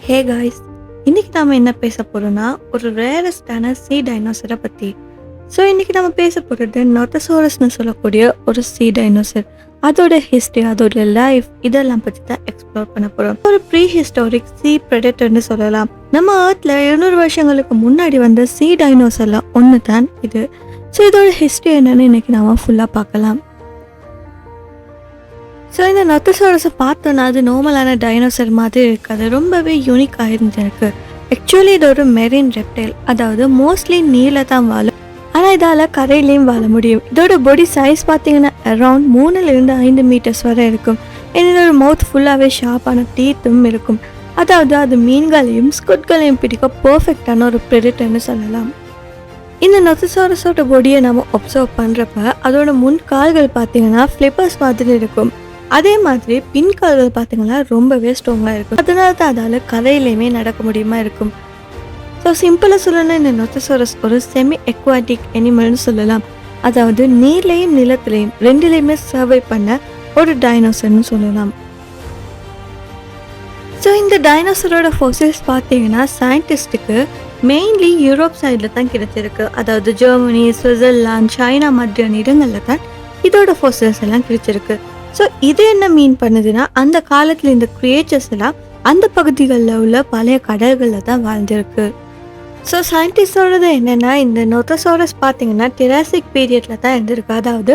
Hey guys, இன்னைக்கு நாம என்ன பேச போறோம்னா ஒரு ரேரஸ்டான சீ டைனோசரை பத்தி. ஸோ இன்னைக்கு நம்ம பேச போறது நொத்தசோரஸ்னு சொல்லக்கூடிய ஒரு சீ டைனோசர். அதோட ஹிஸ்டரி, அதோட லைஃப், இதெல்லாம் பத்தி தான் எக்ஸ்ப்ளோர் பண்ண போறோம். ஒரு ப்ரீ ஹிஸ்டாரிக் சீ பிரெடேட்டர்னு சொல்லலாம். நம்ம ஏர்த்ல 200 வருஷங்களுக்கு முன்னாடி வந்த சீ டைனோசர்ல ஒன்று தான் இது. ஸோ இதோட ஹிஸ்டரி என்னன்னு இன்னைக்கு நாம ஃபுல்லா பார்க்கலாம். ஸோ இந்த நொத்தசோரஸை பார்த்தோன்னா அது நார்மலான டைனோசர் மாதிரி இருக்காது, ரொம்பவே யூனிக்காக இருந்திருக்கு. ஆக்சுவலி இது ஒரு மெரின் ரெப்டைல், அதாவது மோஸ்ட்லி நீரில் தான் வாழும், ஆனால் இதால் கரையிலையும் வாழ முடியும். இதோட பாடி சைஸ் பார்த்தீங்கன்னா அரவுண்ட் 3-5 மீட்டர்ஸ் வரை இருக்கும். இதோட மவுத் ஃபுல்லாகவே ஷார்ப்பான டீத்தும் இருக்கும். அதாவது அது மீன்களையும் ஸ்குட்களையும் பிடிக்க பர்ஃபெக்டான ஒரு ப்ரெடேட்டர்னு சொல்லலாம். இந்த நொத்தசோரஸோட பாடியை நம்ம ஒப்சர்வ் பண்ணுறப்ப அதோட முன் கால்கள் பார்த்தீங்கன்னா ஃப்ளிப்பர்ஸ் மாதிரி இருக்கும். அதே மாதிரி பின்கால்கள் பார்த்தீங்கன்னா ரொம்பவே ஸ்ட்ராங்காக இருக்கும். அதனால தான் அதால் கரையிலையுமே நடக்க முடியுமா இருக்கும். ஸோ சிம்பிளாக சொல்லணும்னா இந்த நொத்தசோரஸ் ஒரு செமி எக்வாட்டிக் அனிமல்னு சொல்லலாம். அதாவது நீர்லையும் நிலத்திலையும் ரெண்டுலேயுமே சர்வை பண்ண ஒரு டைனோசர்னு சொல்லலாம். ஸோ இந்த டைனோசரோட ஃபோசில்ஸ் பார்த்தீங்கன்னா சயின்டிஸ்ட்டுக்கு மெயின்லி யூரோப் சைடில் தான் கிடைச்சிருக்கு. அதாவது ஜெர்மனி, சுவிட்சர்லாந்து, சைனா மாதிரியான இடங்களில் தான் இதோட ஃபோசில்ஸ் எல்லாம் கிடைச்சிருக்கு. ஸோ இது என்ன மீன் பண்ணுதுன்னா, அந்த காலத்தில் இந்த கிரியேச்சர்ஸ் எல்லாம் அந்த பகுதிகளில் உள்ள பழைய கடல்களில் தான் வாழ்ந்திருக்கு. ஸோ சயின்டிஸ்டோடது என்னென்னா, இந்த நொத்தசோரஸ் பார்த்தீங்கன்னா டிராசிக் பீரியடில் தான் இருந்திருக்கு. அதாவது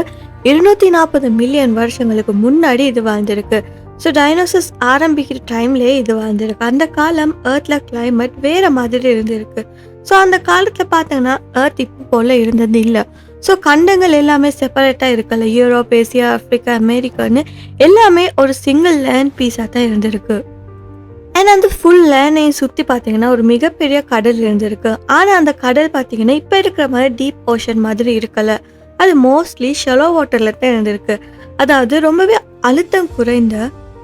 240 மில்லியன் வருஷங்களுக்கு முன்னாடி இது வாழ்ந்திருக்கு. ஸோ டைனோசர்ஸ் ஆரம்பிக்கிற டைம்லேயே இது வாழ்ந்திருக்கு. அந்த காலம் ஏர்த்தில் கிளைமேட் வேறு மாதிரி இருந்திருக்கு. ஸோ அந்த காலத்தில் பார்த்தீங்கன்னா ஏர்த் இப்போ போல் இருந்தது இல்லை. ஸோ கண்டங்கள் எல்லாமே செப்பரேட்டாக இருக்கல, யூரோப், ஏசியா, ஆஃப்ரிக்கா, அமெரிக்கான்னு எல்லாமே ஒரு சிங்கிள் லேண்ட் பீஸாக தான் இருந்திருக்கு. அண்ட் அந்த ஃபுல் லேண்டையும் சுற்றி பார்த்தீங்கன்னா ஒரு மிகப்பெரிய கடல் இருந்திருக்கு. ஆனால் அந்த கடல் பார்த்தீங்கன்னா இப்போ இருக்கிற மாதிரி டீப் ஓஷன் மாதிரி இருக்கல, அது மோஸ்ட்லி ஷெலோ வாட்டரில் தான் இருந்திருக்கு. அதாவது ரொம்பவே அழுத்தம் குறைந்த,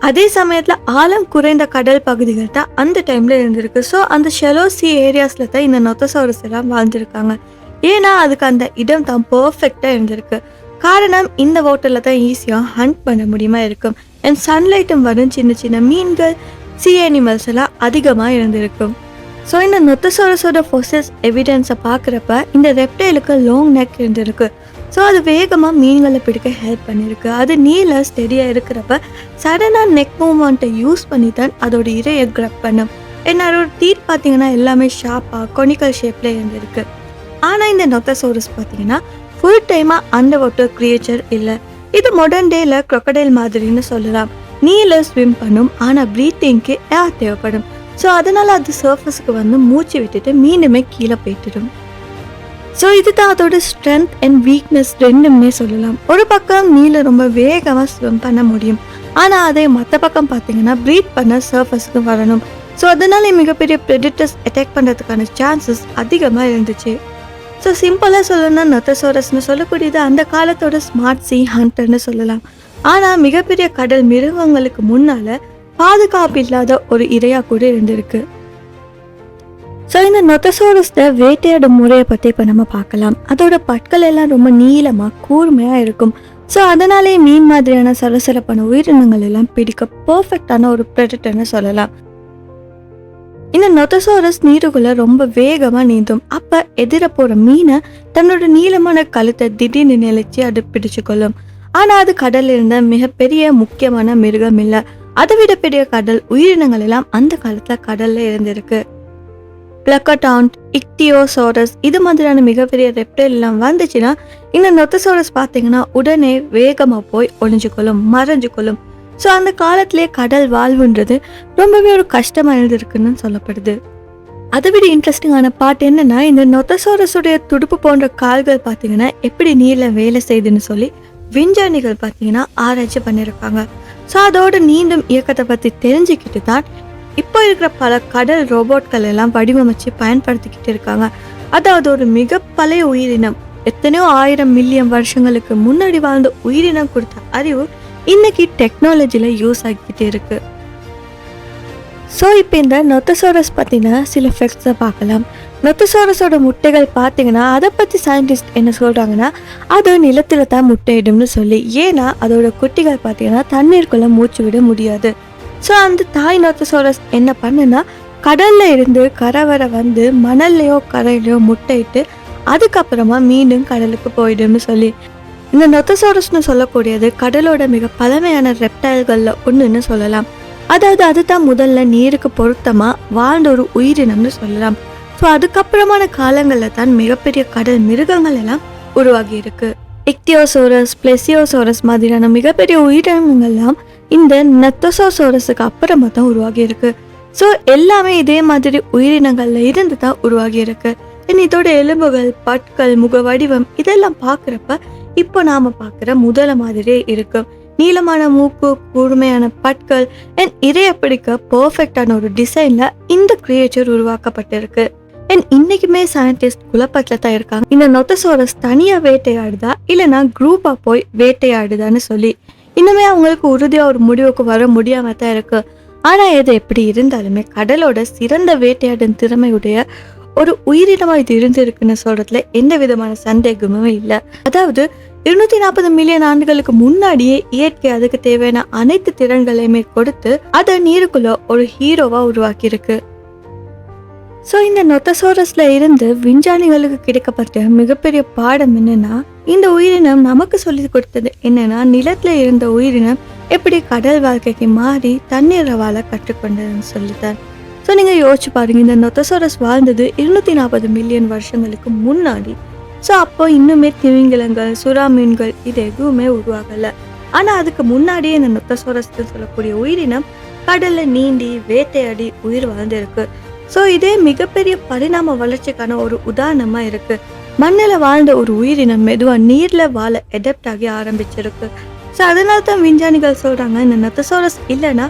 அதே சமயத்தில் ஆழம் குறைந்த கடல் பகுதிகள் தான் அந்த டைமில் இருந்திருக்கு. ஸோ அந்த ஷெலோ சி ஏரியாஸில் தான் இந்த நொத்தசோரஸ் எல்லாம் வாழ்ந்துருக்காங்க. ஏன்னா அதுக்கு அந்த இடம் தான் பர்ஃபெக்டாக இருந்திருக்கு. காரணம் இந்த வாட்டரில் தான் ஈஸியாக ஹண்ட் பண்ண முடியுமா இருக்கும். அண்ட் சன்லைட்டும் வரும், சின்ன சின்ன மீன்கள், சி அனிமல்ஸ் எல்லாம் அதிகமாக இருந்திருக்கும். ஸோ இந்த நொத்தசோரஸோட ஃபோசில்ஸ் எவிடன்ஸை பார்க்குறப்ப இந்த ரெப்டைலுக்கு லாங் நெக் இருந்திருக்கு. ஸோ அது வேகமாக மீன்களை பிடிக்க ஹெல்ப் பண்ணியிருக்கு. அது நீல ஸ்டெடியாக இருக்கிறப்ப சடனாக நெக் மூவ்மெண்ட்டை யூஸ் பண்ணி தான் அதோட இரையை கிரப் பண்ணும். ஏன்னா அதோட டீத் பார்த்தீங்கன்னா எல்லாமே ஷார்ப்பாக கொனிக்கல் ஷேப்பில் இருந்திருக்கு. ஆனால் இந்த நொத்தசோரஸ் பார்த்தீங்கன்னா ஃபுல் டைமாக அண்டர் வாட்டர் கிரியேச்சர் இல்லை. இது மாடர்ன் டேல க்ரொக்கடைல் மாதிரின்னு சொல்லலாம். நீல ஸ்விம் பண்ணும், ஆனால் ப்ரீத்திங்க்கு ஏர் தேவைப்படும். ஸோ அதனால் அது சர்ஃபஸுக்கு வந்து மூச்சு விட்டுட்டு மீண்டுமே கீழே போய்ட்டுடும். ஸோ இதுதான் அதோட ஸ்ட்ரென்த் அண்ட் வீக்னஸ் ரெண்டுமே சொல்லலாம். ஒரு பக்கம் நீல ரொம்ப வேகமாக ஸ்விம் பண்ண முடியும், ஆனால் அதே மற்ற பக்கம் பார்த்தீங்கன்னா ப்ரீத் பண்ண சர்ஃபஸுக்கு வரணும். ஸோ அதனால மிகப்பெரிய ப்ரெடிட்டர்ஸ் அட்டாக் பண்ணுறதுக்கான சான்சஸ் அதிகமாக இருந்துச்சு. ஸோ சிம்பிளாக சொல்லணும்னா நொத்தசோரஸ்னு சொல்லக்கூடியது அந்த காலத்தோட ஸ்மார்ட் சி ஹண்டர்னு சொல்லலாம். ஆனால் மிகப்பெரிய கடல் மிருகங்களுக்கு முன்னால் பாதுகாப்பு இல்லாத ஒரு இரையாக கூட இருந்திருக்கு. ஸோ இந்த நொத்தசோரஸை வேட்டையாடும் முறையை பற்றி இப்போ நம்ம பார்க்கலாம். அதோட பற்கள் எல்லாம் ரொம்ப நீளமாக கூர்மையாக இருக்கும். ஸோ அதனாலே மீன் மாதிரியான சலசலப்பான உயிரினங்கள் எல்லாம் பிடிக்க பர்ஃபெக்டான ஒரு ப்ரெடேட்டர்னு சொல்லலாம். இந்த நொத்தசோரஸ் நீருக்குள்ள ரொம்ப வேகமாக நீந்தும். அப்போ எதிர போகிற மீனை தன்னோட நீளமான கழுத்தை திடீர்னு நிலைச்சி அது பிடிச்சு கொள்ளும். ஆனால் அது கடலில் இருந்த மிகப்பெரிய முக்கியமான மிருகம் இல்லை. அதை விட பெரிய கடல் உயிரினங்கள் எல்லாம் அந்த காலத்தில் கடல்ல இருந்திருக்கு. பிளக்கடான்ட், இக்தியோசோரஸ் இது மாதிரியான மிகப்பெரிய ரெப்டைல் எல்லாம் வந்துச்சுன்னா இந்த நொத்தசோரஸ் பார்த்தீங்கன்னா உடனே வேகமாக போய் ஒளிஞ்சுக்கொள்ளும், மறைஞ்சு கொள்ளும். ஸோ அந்த காலத்திலேயே கடல் வாழ்வுன்றது ரொம்பவே ஒரு கஷ்டமாக இருந்திருக்குன்னு சொல்லப்படுது. அதை விட இன்ட்ரெஸ்டிங்கான பார்ட் என்னன்னா, இந்த நொத்தசோரஸுடைய துடுப்பு போன்ற கால்கள் பார்த்தீங்கன்னா எப்படி நீரில் வேலை செய்யுதுன்னு சொல்லி விஞ்ஞானிகள் பார்த்தீங்கன்னா ஆராய்ச்சி பண்ணியிருக்காங்க. ஸோ அதோட நீந்தும் இயக்கத்தை பற்றி தெரிஞ்சுக்கிட்டு தான் இப்போ இருக்கிற பல கடல் ரோபோட்கள் எல்லாம் வடிவமைச்சு பயன்படுத்திக்கிட்டு இருக்காங்க. அதாவது ஒரு மிக பழைய உயிரினம், எத்தனையோ 1000 மில்லியன் வருஷங்களுக்கு முன்னாடி வாழ்ந்த உயிரினம் கொடுத்த அறிவு இன்னைக்கு டெக்னாலஜியில் யூஸ் ஆகிக்கிட்டே இருக்கு. ஸோ இப்போ இந்த நொத்தசோரஸ் பற்றின சில ஃபேக்ட்ஸை பார்க்கலாம். நொத்தசோரஸோட முட்டைகள் பார்த்தீங்கன்னா அதை பற்றி சயின்டிஸ்ட் என்ன சொல்கிறாங்கன்னா, அது நிலத்தில் தான் முட்டையிடும்னு சொல்லி. ஏன்னா அதோட குட்டிகள் பார்த்தீங்கன்னா தண்ணீருக்குள்ளே மூச்சு விட முடியாது. ஸோ அந்த தாய் நொத்தசோரஸ் என்ன பண்ணுன்னா கடல்ல இருந்து கரை வர வந்து மணல்லையோ கரையிலையோ முட்டையிட்டு அதுக்கப்புறமா மீண்டும் கடலுக்கு போயிடும்னு சொல்லி. இந்த நொத்தசோரஸ்னு சொல்லக்கூடியது கடலோட மிக பழமையான ரெப்டைல்கள்ல ஒண்ணுன்னு சொல்லலாம். அதாவது அதுதான் முதல்ல நீருக்கு பொருத்தமா வாழ்ந்த ஒரு உயிரினம்னு சொல்லலாம். ஸோ அதுக்கப்புறமான காலங்களில் தான் மிகப்பெரிய கடல் மிருகங்கள் எல்லாம் உருவாகி இருக்கு. இக்தியோசோரஸ், பிளெசியோசோரஸ் மாதிரியான மிகப்பெரிய உயிரினங்கள்லாம் இந்த நெத்தோசோரஸுக்கு அப்புறமா தான் உருவாகி இருக்கு. ஸோ எல்லாமே இதே மாதிரி உயிரினங்கள்ல இருந்து தான் உருவாகி இருக்கு. இதோட எலும்புகள், பற்கள், முக வடிவம் இதெல்லாம் பார்க்குறப்ப இப்போ நாம பார்க்குற முதல மாதிரியே இருக்கு. நீளமான மூக்கு, கூர்மையான பற்கள் அண்ட் இறைய பிடிக்க பர்ஃபெக்டான ஒரு டிசைன்ல இந்த கிரியேச்சர் உருவாக்கப்பட்டிருக்கு. அண்ட் இன்னைக்குமே சயின்டிஸ்ட் குழப்பத்துல தான் இருக்காங்க, இந்த நொத்தசோரஸ் தனியா வேட்டையாடுதா இல்லைன்னா குரூப்பா போய் வேட்டையாடுதான்னு சொல்லி. இன்னுமே அவங்களுக்கு உறுதியா ஒரு முடிவுக்கு வர முடியாம தான் இருக்கு. ஆனா எது எப்படி இருந்தாலுமே கடலோட சிறந்த வேட்டையாடும் திறமையுடைய ஒரு உயிரினமா இது இருந்திருக்குன்னு சொல்றதுல எந்த விதமான சந்தேகமும் இல்லை. அதாவது 240 மில்லியன் ஆண்டுகளுக்கு முன்னாடியே இயற்கை அதுக்கு தேவையான அனைத்து திறன்களையுமே கொடுத்து அதை நீருக்குள்ள ஒரு ஹீரோவா உருவாக்கி இருக்கு. ஸோ இந்த நொத்தசோரஸ்ல இருந்து விஞ்ஞானிகளுக்கு கிடைக்கப்பட்ட மிகப்பெரிய பாடம் என்னன்னா, இந்த உயிரினம் நமக்கு சொல்லி கொடுத்தது என்னன்னா, நிலத்துல இருந்த உயிரினம் எப்படி கடல் வாழ்க்கைக்கு மாறி தண்ணீரை வாழ கற்றுக்கொண்டதுன்னு சொல்லித்தான். ஸோ நீங்க யோசிச்சு பாருங்க, இந்த நொத்தசோரஸ் வாழ்ந்தது 240 மில்லியன் வருஷங்களுக்கு முன்னாடி. ஸோ அப்போ இன்னுமே திமிங்கலங்கள், சுறா மீன்கள் இது எதுவுமே உருவாகலை. ஆனால் அதுக்கு முன்னாடியே இந்த நொத்தசோரஸ் சொல்லக்கூடிய உயிரினம் கடல்ல நீந்தி வேட்டையாடி உயிர் வாழ்ந்திருக்கு. ஸோ இதே மிகப்பெரிய பரிணாம வளர்ச்சிக்கான ஒரு உதாரணமா இருக்கு. மண்ணில் வாழ்ந்த ஒரு உயிரினம் மெதுவாக நீர்ல வாழ அடாப்ட் ஆகி ஆரம்பிச்சிருக்கு. ஸோ அதனால தான் விஞ்ஞானிகள் சொல்றாங்க, இந்த நொத்தசோரஸ் இல்லைன்னா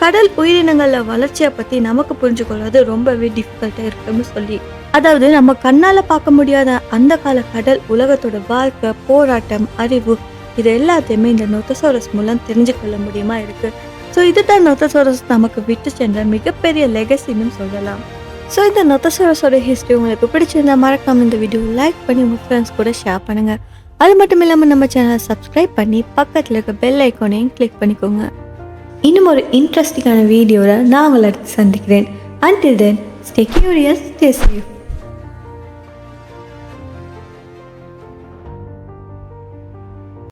கடல் உயிரினங்கள வளர்ச்சியை பத்தி நமக்கு புரிஞ்சுக்கொள்வது ரொம்பவே டிஃபிகல்ட்டா இருக்குன்னு சொல்லி. அதாவது நம்ம கண்ணால பார்க்க முடியாத அந்த கால கடல் உலகத்தோட வாழ்க்கை, போராட்டம், அறிவு இது எல்லாத்தையுமே இந்த நொத்தசோரஸ் மூலம் தெரிஞ்சு கொள்ள முடியுமா இருக்கு. ஸோ இதுதான் நொத்தசோரஸ் நமக்கு விட்டு சென்ற மிகப்பெரிய லெகசின்னு சொல்லலாம். ஸோ இந்த நொத்தசோரஸோட ஹிஸ்ட்ரி உங்களுக்கு பிடிச்சிருந்தா மறக்காம இந்த வீடியோ லைக் பண்ணி உங்கள் ஃப்ரெண்ட்ஸ் கூட ஷேர் பண்ணுங்க. அது மட்டும் இல்லாமல் நம்ம சேனலை சப்ஸ்கிரைப் பண்ணி பக்கத்தில் இருக்க பெல் ஐக்கானையும் கிளிக் பண்ணிக்கோங்க. இன்னும் ஒரு இன்ட்ரெஸ்டிங்கான வீடியோவில் நான் உங்களை அடுத்து சந்திக்கிறேன். Until then, stay curious, stay safe.